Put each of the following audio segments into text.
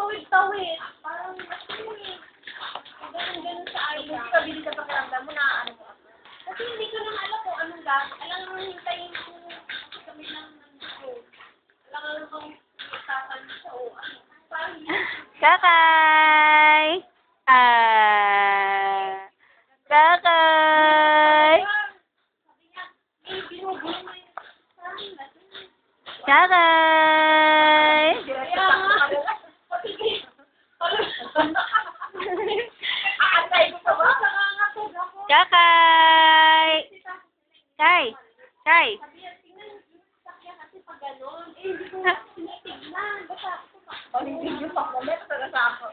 pawid-pawid. Parang ganun sa akin. Hindi ka bili sa pakiramdam mo na ano ko. Kasi hindi ko naman alam kung anong gagawin. Alam mo, hintayin ko kami lang nandito. Alam mo kung itakan siya o ano. Parang Kakay! Kakay! sabi niya, binubuhay mo yung Kakay! kaya nga. Aantay ko pa ba? Nangangatog ako. Kakay! Kay! Kay! Sabi niya, tingnan yung sakya kasi pag gano'n. Hindi ko na tinitignan. Basta ako pa. Paling-video pa ko. Meron talaga ako.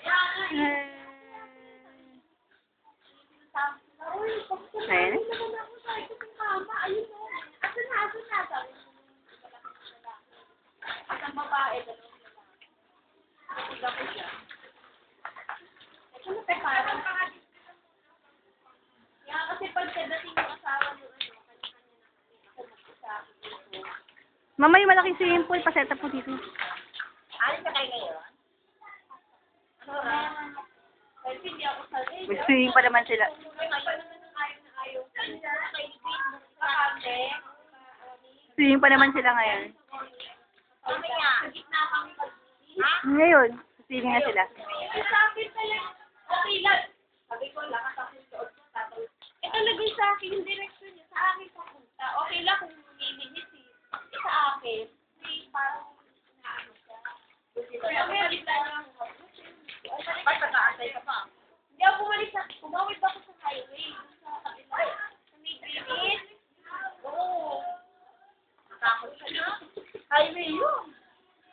Uy, pagkumain naman ako sa ito ng kama. Ayun o. Asan na? Sabi ko, at ang babae, gano'n. Nakulang ko siya. Ito na parang. Kaya kasi pagkadating yung asawa yung ano, kanya-kanya na ako mag-isa. Mama, yung malaking swimming pool, paseta po dito. Alis ka kayo ngayon? Ano na? Kasi hindi ako sanay. May swimming pa naman sila. Swimming pa naman sila ngayon. Ngayon, swimming na sila. Italagay sa akin yung direction niya. Sa akin papunta. Okay lang kung nilinis eh. Sa akin, parang inaano siya. Ay, pataasay ka pa. Hindi ako bumalik sa, kumawit ako sa highway. Sa kabila. Sa may gilid. Oo. Takot siya na. Highway yun.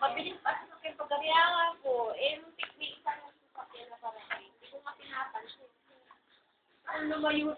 Mabilis pa sa akin pagkariyangan ko. Eh, may isang sasakyan na parang. Hindi ko matinapan siya. Ano lumayo